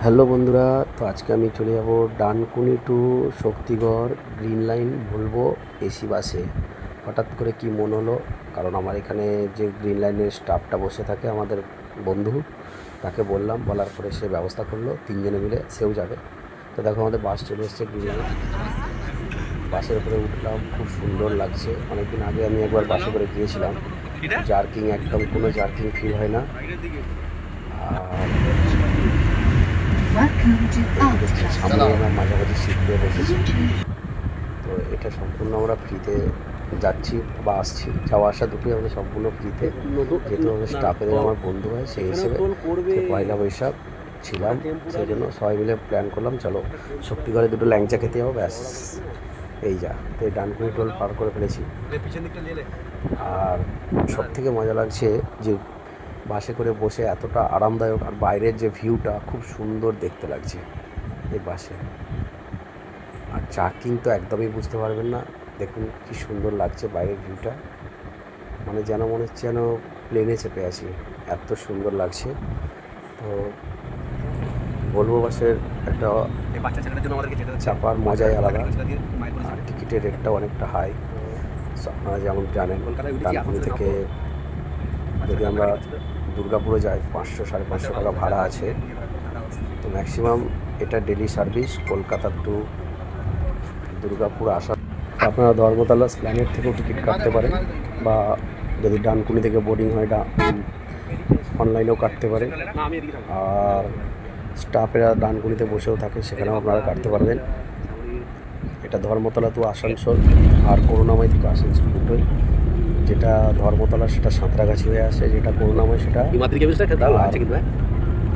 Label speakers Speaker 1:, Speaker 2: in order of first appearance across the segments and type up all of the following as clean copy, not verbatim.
Speaker 1: Hello বন্ধুরা, তো আজকে আমি চলে যাব Dankuni to Shaktigarh green line Volvo AC বাসে। হঠাৎ করে কি মন হলো, কারণ আমার এখানে যে গ্রিন লাইনের স্টাফটা বসে থাকে আমাদের বন্ধু, তাকে বললাম, বলার পরে সে ব্যবস্থা করলো, তিনজনে মিলে সেও যাবে। তো দেখো আমাদের বাস চলে এসেছে গ্রিন লাইন। বাসের উপরে উঠলাম, খুব সুন্দর লাগছে। অনেকদিন আগে আমি একবার বাসে করে গিয়েছিলাম, জার্কিং একদম কোনো জার্কিং ফিল হয় না। আর সামনে আমরা মাঝামাঝি সিট পেয়ে বসেছি। তো এটা সম্পূর্ণ আমরা ফ্রিতে যাচ্ছি বা আসছি, যাওয়া আসা দুটোই আমাদের সম্পূর্ণ ফ্রিতে, যেহেতু আমাদের স্টাফেদের আমার বন্ধু হয় সেই হিসেবে। পয়লা বৈশাখ ছিলাম, সেই জন্য সবাই মিলে প্ল্যান করলাম চলো শক্তিগড়ে দুটো ল্যাংচা খেতে যাবো, ব্যাস এই যা। তো এই ডানকুনি টোল পার করে ফেলেছি। আর সব থেকে মজা লাগছে যে বাসে করে বসে এতটা আরামদায়ক, আর বাইরের যে ভিউটা খুব সুন্দর দেখতে লাগছে এই বাসে। আর জার্কিং তো একদমই বুঝতে পারবেন না, দেখুন কি সুন্দর লাগছে বাইরের ভিউটা, মানে যেন মনে হচ্ছে যেন প্লেনে চেপে আছি, এত সুন্দর লাগছে। তো ভলভো বাসের একটা চাপার মজাই আলাদা, আর টিকিটের রেটটা অনেকটা হাই। আপনারা যেমন জানেন, ডানকুনি থেকে যদি আমরা দুর্গাপুরে যাই 500-550 টাকা ভাড়া আছে। তো ম্যাক্সিমাম এটা daily service Kolkata to Durgapur আসা। আপনারা ধর্মতলা স্প্ল্যানেড থেকেও টিকিট কাটতে পারেন, বা যদি ডানকুনি থেকে বোর্ডিং হয় অনলাইনেও কাটতে পারেন। আর স্টাফেরা ডানকুনিতে বসেও থাকে, সেখানেও আপনারা কাটতে পারবেন। এটা ধর্মতলা টু আসানসোল আর করুণাময় থেকে আসানসোল দুটোই। যেটা ধর্মতলা সেটা সাঁতরাগাছি হয়ে আসে, যেটা করুণাময় সেটা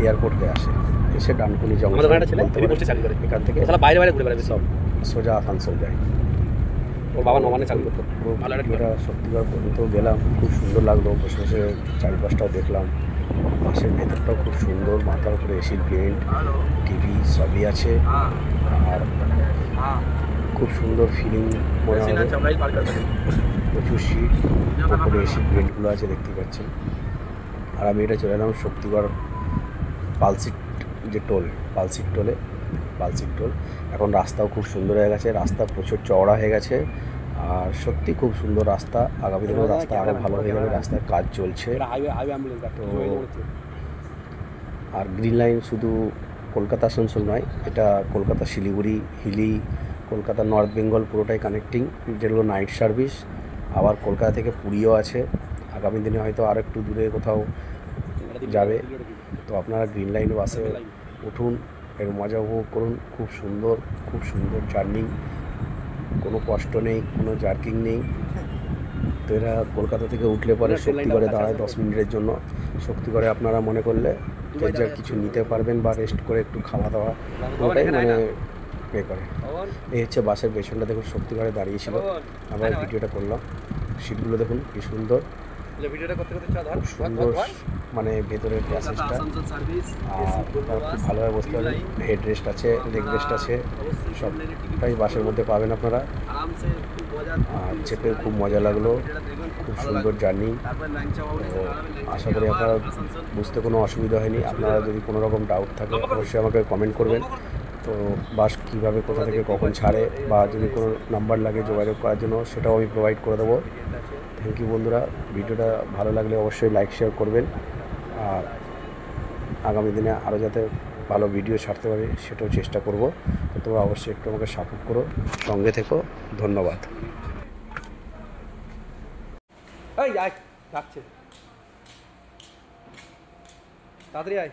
Speaker 1: এয়ারপোর্ট হয়ে আসে, এসে ডানকুনি জঙ্গল এখান থেকে সব সোজা আসানসোল যায়। ওর বাবা নবান্নে চাকরি করতো। ভালো একটা শক্তিগড় পর্যন্ত গেলাম, খুব সুন্দর লাগলো, বসে বসে চারিপাশটাও দেখলাম। বাসের ভেতরটাও খুব সুন্দর, মাথার উপরে এসির ভেন্ট, টিভি সবই আছে। আর খুব সুন্দর ফিলিং মনে হবে, প্রচুর সিট, ওপরে এসির ভেন্টগুলো আছে দেখতে পাচ্ছেন। আর আমি এটা চলে এলাম শক্তিগড় পালসিট যে টোল, পালসিট টোল। এখন রাস্তাও খুব সুন্দর হয়ে গেছে, রাস্তা প্রচুর চওড়া হয়ে গেছে, আর সত্যি খুব সুন্দর রাস্তা। আগামী দিনেও রাস্তা আরও ভালো হয়ে যাবে, রাস্তার কাজ চলছে। তো আর গ্রিন লাইন শুধু কলকাতা আসানসোল নয়, এটা কলকাতা শিলিগুড়ি, হিলি, কলকাতা নর্থ বেঙ্গল পুরোটাই কানেক্টিং, যেগুলো নাইট সার্ভিস। আবার কলকাতা থেকে পুরীও আছে, আগামী দিনে হয়তো আর একটু দূরে কোথাও যাবে। তো আপনারা গ্রিন লাইন বাসে উঠুন, এর মজা উপভোগ করুন। খুব সুন্দর জার্নি, কোনো কষ্ট নেই, কোনো জার্কিং নেই। তো এরা কলকাতা থেকে উঠলে পরে শক্তিগড়ে দাঁড়ায় 10 মিনিটের জন্য। শক্তিগড়ে আপনারা মনে করলে যা কিছু নিতে পারবেন, বা রেস্ট করে একটু খাওয়া দাওয়া পুরোটাই মানে পে করে। এই হচ্ছে বাসের পেছনটা, দেখুন শক্তিগড়ে দাঁড়িয়েছিল, আমরা ভিডিওটা করলাম। সিটগুলো দেখুন কি সুন্দর, সুন্দর, মানে ভেতরের প্যাসেজটা। আর খুব ভালোভাবে বসতে পারবেন, হেড রেস্ট আছে, লেগ রেস্ট আছে, সবটাই বাসের মধ্যে পাবেন আপনারা। আর চেপে খুব মজা লাগলো, খুব সুন্দর জার্নি। তো আশা করি আপনারা বুঝতে কোনো অসুবিধা হয়নি। আপনারা যদি কোনো রকম ডাউট থাকে অবশ্যই আমাকে কমেন্ট করবেন। তো বাস কীভাবে, কোথা থেকে কখন ছাড়ে, বা যদি কোনো নাম্বার লাগে যোগাযোগ করার জন্য, সেটাও আমি প্রোভাইড করে দেবো। থ্যাংক ইউ বন্ধুরা, ভিডিওটা ভালো লাগলে অবশ্যই লাইক শেয়ার করবেন। আর আগামী দিনে আরও যাতে ভালো ভিডিও ছাড়তে পারি সেটাও চেষ্টা করব। তো তোমরা অবশ্যই একটু আমাকে সাপোর্ট করো, সঙ্গে থেকো। ধন্যবাদ।
Speaker 2: ডাকছে, তাড়াতাড়ি আয়।